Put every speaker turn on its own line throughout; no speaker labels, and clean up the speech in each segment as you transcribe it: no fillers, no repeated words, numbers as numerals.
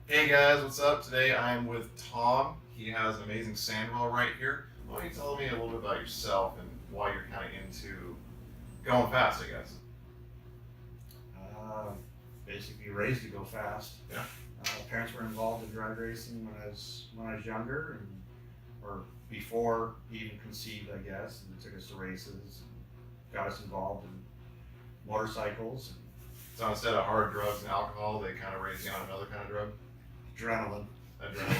Hey guys, what's up? Today I'm with Tom. He has an amazing sandrail right here. Why don't you tell me a little bit about yourself and why you're kind of into going fast, I guess?
Uh, Basically raised to go fast.
Yeah.
Parents were involved in drag racing when I was younger, or before even conceived, I guess. And they took us to races, and got us involved in motorcycles
So instead of hard drugs and alcohol, they kind of raise you on another kind of drug,
and adrenaline.
adrenaline.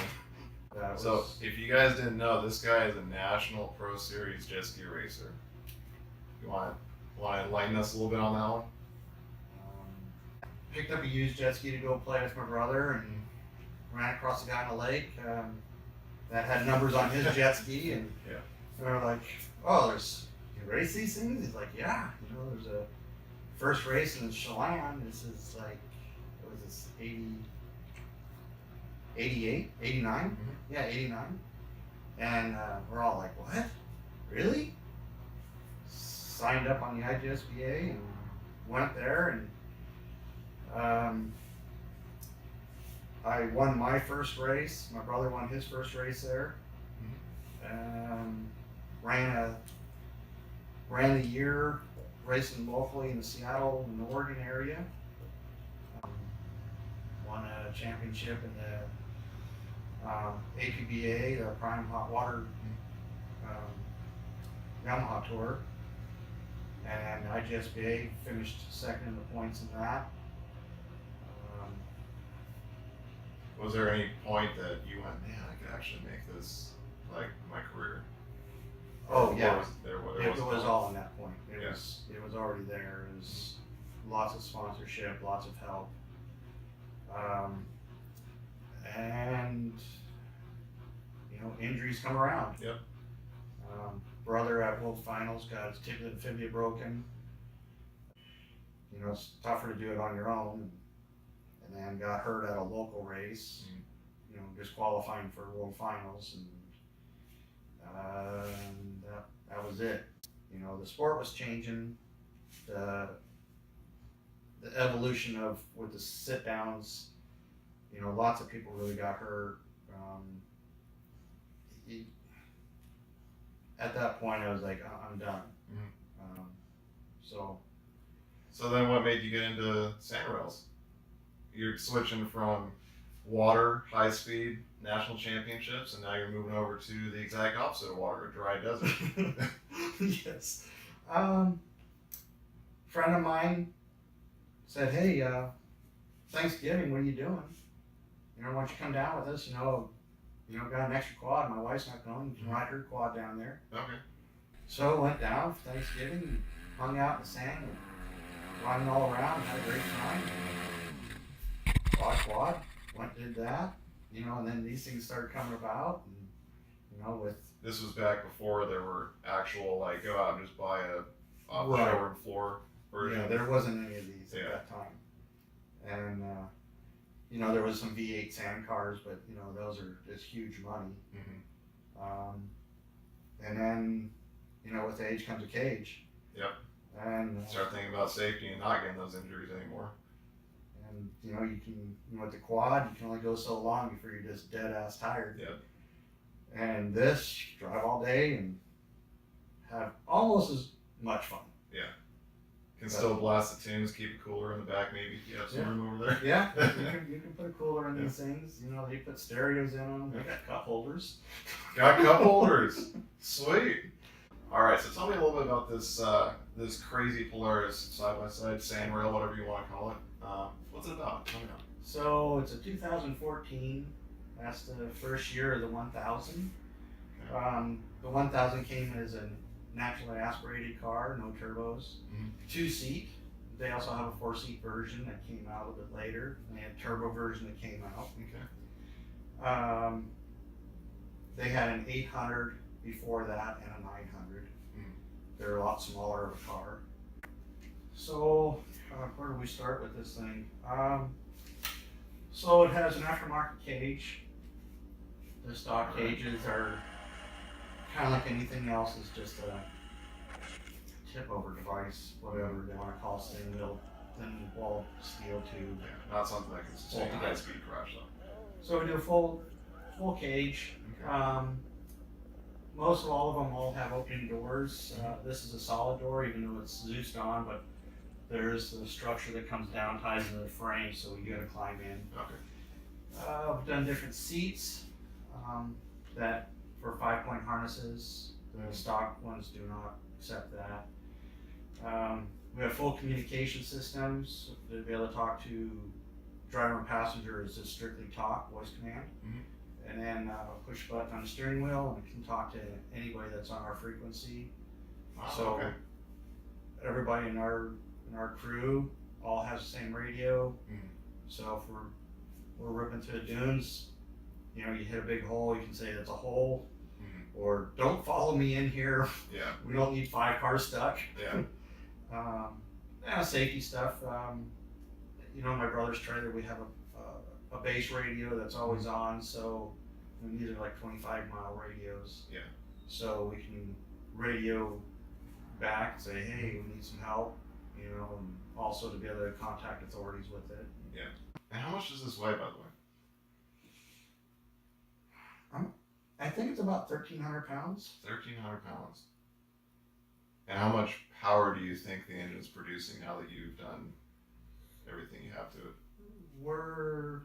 That
So
was,
if you guys didn't know, this guy is a national pro series jet ski racer. You want to enlighten us a little bit on that one?
picked up a used jet ski to go play with my brother, and ran across a guy in the lake that had numbers on his jet ski, and
Yeah.
we were like, "Oh, you race these things?" He's like, "Yeah, there's a first race in Chelan. This is like, what was this, 80, 88, 89?
Mhm.
Yeah, 89." And we're all like, "What? Really?" Signed up on the IGSBA and went there, and I won my first race. My brother won his first race there. Ran the year racing locally in the Seattle and Oregon area. Won a championship in the APBA, the Prime Hot Water Yamaha Tour, and IGSBA finished second in the points in that.
Was there any point that you went, man, I could actually make this like my career?
Oh
Or
yeah,
was there
it was all in that point. It
Yeah.
was already there. It was lots of sponsorship, lots of help, and injuries come around.
Yep.
Brother at World Finals got his tibia and fibula broken. It's tougher to do it on your own, and then got hurt at a local race. Just qualifying for World Finals, and that was it. The sport was changing. The evolution of with the sit downs. Lots of people really got hurt. At that point, I was like, I'm done. So
So then what made you get into sandrails? You're switching from water, high speed, national championships, and now you're moving over to the exact opposite of water, a dry desert.
yes. Friend of mine said, "Hey, Thanksgiving, what are you doing? Why don't you come down with us? Got an extra quad. My wife's not going. You can ride her quad down there."
Okay.
So went down for Thanksgiving, hung out in the sand, running all around, had a great time. Bought a quad, went did that, and then these things started coming about, and with
This was back before there were actual, like, go out and just buy a
Right.
showroom floor version.
yeah, there wasn't any of these
Yeah.
at that time, and there was some V8 sand cars, but those are just huge money.
Mhm.
And then with age comes a cage.
Yep.
And
Start thinking about safety and not getting those injuries anymore.
and you can with the quad you can only go so long before you're just dead ass tired.
Yep.
And this, you can drive all day and have almost as much fun.
Can still blast the tunes, keep it cooler in the back maybe if you have some
Yeah.
room over there.
Yeah, you can put a cooler in these things. They put stereos in them. They got cup holders.
Got cup holders. Sweet. All right, so tell me a little bit about this crazy Polaris side by side sandrail, whatever you want to call it. What's it about? Tell me about.
So it's a 2014. That's the first year of the 1000.
Okay.
The 1000 came as a naturally aspirated car, no turbos,
Mhm.
2-seat. They also have a 4-seat version that came out a little bit later. And they had a turbo version that came out.
Okay.
They had an 800 before that and a 900. They're a lot smaller of a car. So where do we start with this thing? So it has an aftermarket cage. The stock cages are kind of like anything else. It's just a tip over device, whatever they want to call thin wall steel tube.
Yeah, not something that can sustain a high speed crash though.
So we do a full cage.
Okay.
Most of all of them all have opening doors. This is a solid door, even though it's Zeused on, but there's a structure that comes down, ties into the frame, so you gotta climb in.
Okay.
We've done different seats that for 5-point harnesses. The stock ones do not accept that. We have full communication systems to be able to talk to driver and passenger is just strictly talk, voice command. And then push a button on the steering wheel and it can talk to anybody that's on our frequency.
Wow,
So
okay.
everybody in our crew all has the same radio. So if we're ripping through the dunes, you know, you hit a big hole, you can say that's a hole, or don't follow me in here.
Yeah.
We don't need 5 cars stuck.
Yeah.
Safety stuff. You know, my brother's trailer, we have a base radio that's always on, so these are like 25-mile radios.
Yeah.
So we can radio back and say, hey, we need some help, you know, and also to be able to contact authorities with it.
Yeah. And how much does this weigh, by the way?
I think it's about 1,300 pounds.
1,300 pounds. And how much power do you think the engine's producing now that you've done everything you have to it?
We're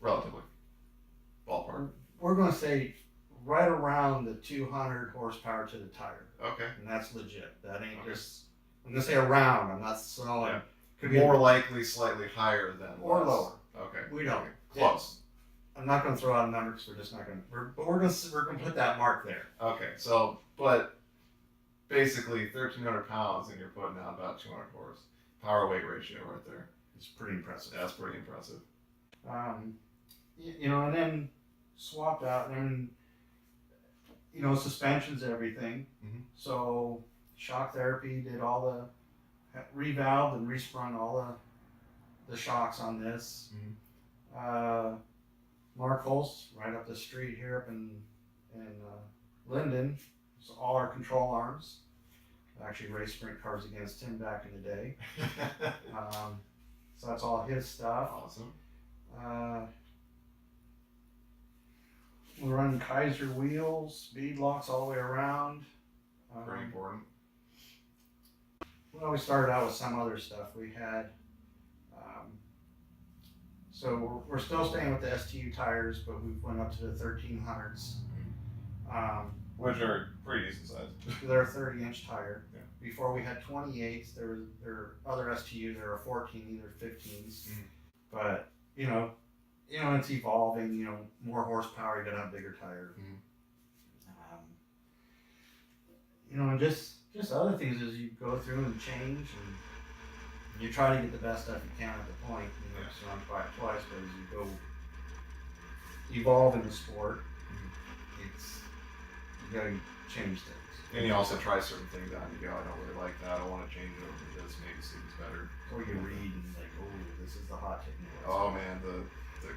Relatively. Ballpark.
We're going to say right around the 200 horsepower to the tire.
Okay.
And that's legit. That ain't
Okay.
just, I'm going to say around. I'm not throwing.
Yeah.
Could be
More likely slightly higher than
or
less.
lower.
Okay.
We don't.
Okay. Close.
I'm not going to throw out a number because we're just not going to. But we're going to put that mark there.
Okay. So, but basically 1,300 pounds and you're putting out about 200 horse. Power weight ratio right there.
It's pretty impressive.
That's pretty impressive.
You know, and then swapped out, and you know, suspensions, everything. So shock therapy, did all the revalved and resprung all the shocks on this. Mark Holst, right up the street here up in Linden, so all our control arms. I actually raced sprint cars against him back in the day. So that's all his stuff.
Awesome.
We're running Kaiser wheels, speed locks all the way around.
Very important.
Well, we started out with some other stuff. We had, so we're still staying with the STU tires, but we went up to the 1300s.
Which are pretty decent size.
They're a 30-inch tire.
Yeah.
Before we had 28s. There were other STUs. There were 14, either 15s. But you know, it's evolving. You know, more horsepower. You gotta have a bigger tire. You know, and just other things as you go through and change, and you try to get the best stuff you can at the point. You know, so I'm buy it twice, but as you go evolve in the sport, you gotta change things.
And you also try certain things out and you go, I don't really like that, I want to change it over to this, maybe see what's better.
Or you read and like, oh, this is the hot technique.
Oh man, the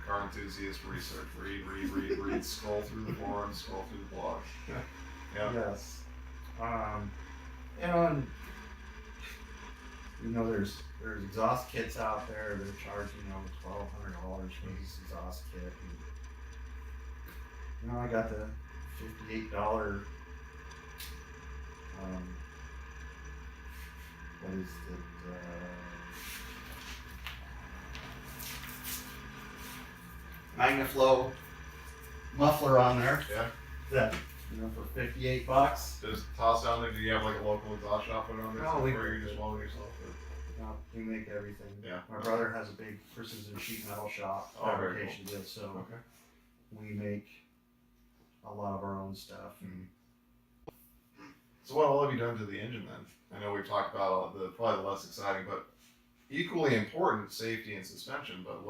car enthusiast research, read, scroll through the forums, scroll through the blog. Yeah.
Yes. You know, and you know, there's exhaust kits out there that are charging, you know, $1,200 for this exhaust kit. And, you know, I got the $58. What is it? Magnaflow muffler on there.
Yeah.
That, you know, for $58.
Just toss down there. Do you have like a local exhaust shop put on there?
No,
or you just wall yourself?
No, we make everything.
Yeah.
My brother has a big precision sheet metal shop,
Oh, very
fabrication deal, so
Okay.
we make a lot of our own stuff.
So what all have you done to the engine then? I know we've talked about probably the less exciting, but equally important, safety and suspension. But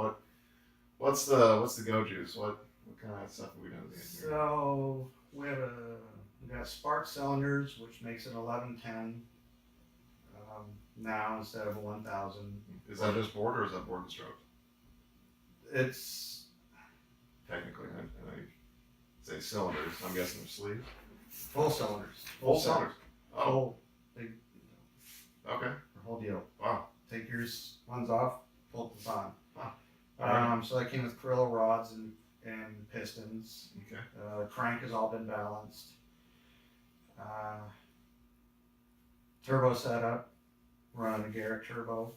what's the go juice? What kind of stuff have we done to the engine?
So we got spark cylinders, which makes it 1110 now instead of a 1000.
Is that just board or is that board and stroke?
It's
Technically, I say cylinders. I'm guessing they're sleeves.
full cylinders.
Full cylinders. Oh,
Full big
okay.
whole deal.
Wow.
Take yours ones off, pull this on.
Alright.
So that came with Crillo rods and pistons.
Okay.
Crank has all been balanced. Turbo setup, running a Garrett turbo.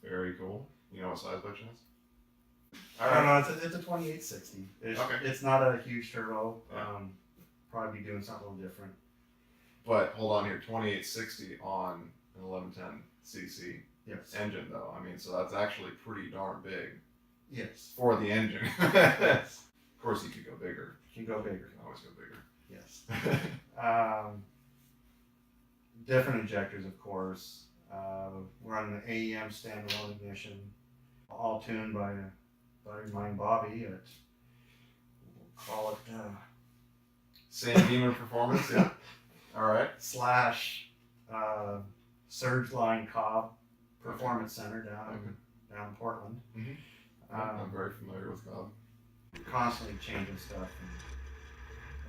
Very cool. You know what size by chance?
I don't know. It's a 2860.
Okay.
It's not a huge turbo.
Yeah.
Probably be doing something a little different.
But hold on here, 2860 on an 1110cc
Yes.
engine though. I mean, so that's actually pretty darn big
Yes.
for the engine.
Yes.
Of course, you could go bigger.
You can go bigger.
You can always go bigger.
Yes. Different injectors, of course. We're on an AEM standalone ignition, all tuned by a buddy of mine, Bobby. We'll call it
Same Demon Performance, yeah. All right.
/ Surge Line Cobb Performance Center down in Portland.
Mhm. I'm very familiar with Cobb.
Constantly changing stuff.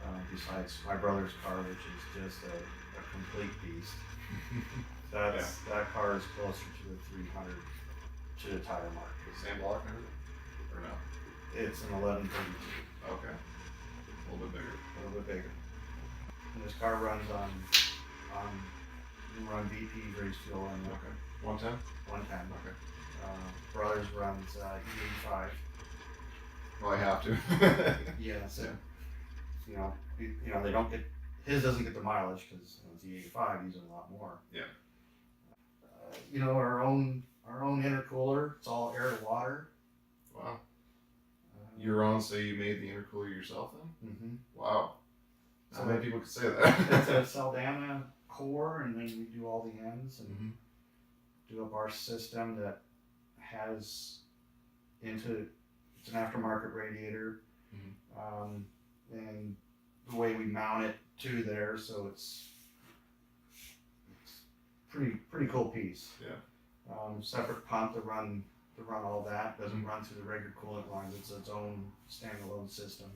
And, besides my brother's car, which is just a complete beast. That car is closer to the 300 to the tire mark.
Same block and everything? Or no?
It's an 1132,
Okay. A little bit bigger.
a little bit bigger. And this car runs on we run BP race fuel and
Okay. 110?
110.
Okay.
Brothers runs E85.
Well, I have to.
Yeah, so they don't get his doesn't get the mileage because it's E85 using a lot more.
Yeah.
Our own intercooler. It's all air to water.
Wow. Your own, so you made the intercooler yourself then?
Mm-hmm.
Wow. So many people could say
It's
that.
a Saldana core, and then we do all the ends and do up our system that has it's an aftermarket radiator, and the way we mount it to there, so it's pretty cool piece.
Yeah.
Separate pump to run all that. Doesn't run through the regular coolant lines. It's its own standalone system.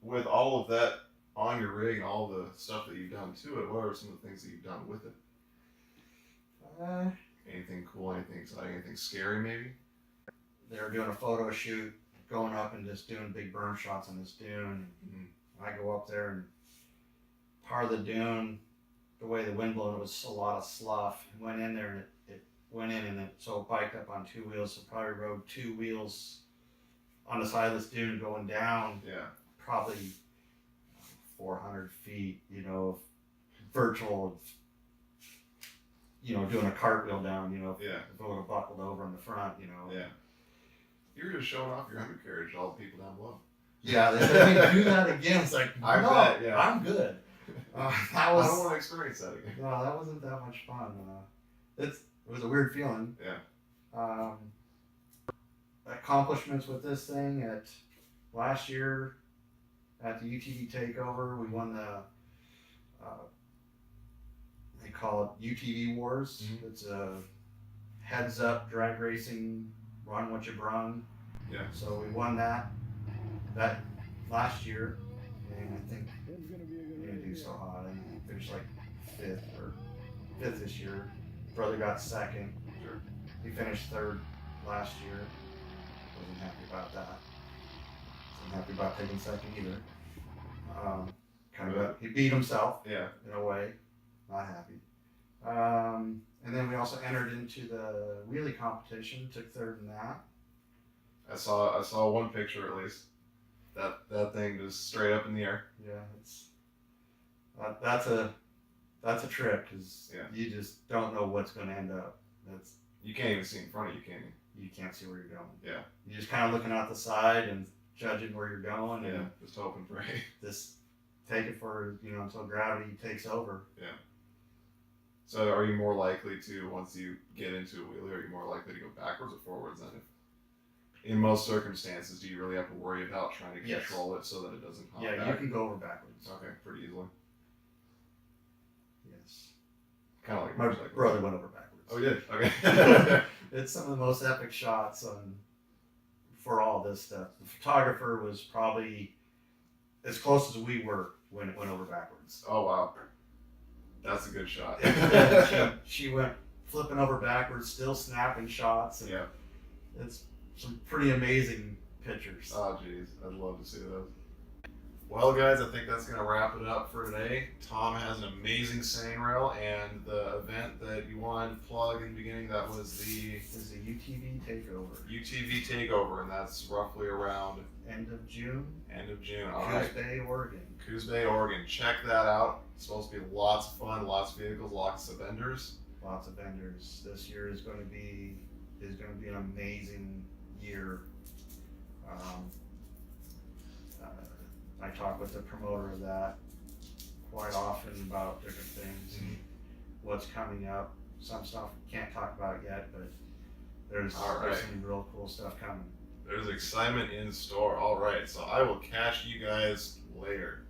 With all of that on your rig and all the stuff that you've done to it, what are some of the things that you've done with it? Anything cool, anything exciting, anything scary maybe?
They were doing a photo shoot, going up and just doing big berm shots on this dune. I go up there, and part of the dune, the way the wind blowed, it was a lot of slough. It went in there, and it went in, and so it biked up on two wheels. So probably rode two wheels on the side of this dune going down.
Yeah.
Probably 400 feet. Virtual. Doing a cartwheel down.
Yeah.
If it would have buckled over in the front.
Yeah. You're just showing off your undercarriage to all the people down below.
Yeah, they said, "Hey, do that again." It's like,
I
no,
bet, yeah.
I'm good.
I don't want to experience that again.
No, that wasn't that much fun. It was a weird feeling.
Yeah.
Accomplishments with this thing last year at the UTV Takeover, we won the they call it UTV Wars. It's a heads up drag racing, run what you brung.
Yeah.
So we won that last year, and I think we didn't do so hot. I finished like fifth this year. Brother got second.
Sure.
He finished third last year. Wasn't happy about that. Wasn't happy about taking second either. He beat himself.
Yeah.
In a way. Not happy. And then we also entered into the wheelie competition. Took third in that.
I saw one picture at least. That thing just straight up in the air.
Yeah, that's a trip because you just don't know what's going to end up.
You can't even see in front of you, can you?
You can't see where you're going.
Yeah.
You're just kind of looking out the side and judging where you're going, and
just hope and pray.
just take it for until gravity takes over.
Yeah. So are you more likely to, once you get into a wheelie, are you more likely to go backwards or forwards then? In most circumstances, do you really have to worry about trying to control it so that it doesn't pop back?
You can go over backwards.
Okay, pretty easily.
Yes.
Kind of like
My brother went over backwards.
Oh, you did? Okay.
It's some of the most epic shots for all this stuff. The photographer was probably as close as we were when it went over backwards.
Oh, wow. That's a good shot.
she went flipping over backwards, still snapping shots. And it's some pretty amazing pictures.
Oh, geez, I'd love to see those. Well, guys, I think that's going to wrap it up for today. Tom has an amazing sandrail, and the event that you wanted to plug in the beginning, that was the
This is the UTV Takeover.
UTV Takeover, and that's roughly around
End of June.
end of June. All
Coos
right,
Bay, Oregon.
Coos Bay, Oregon. Check that out. It's supposed to be lots of fun, lots of vehicles, lots of vendors.
Lots of vendors. This year is going to be an amazing year. I talk with the promoter of that quite often about different things, and what's coming up. Some stuff can't talk about yet, but there's some real cool stuff coming.
There's excitement in store. All right, so I will catch you guys later.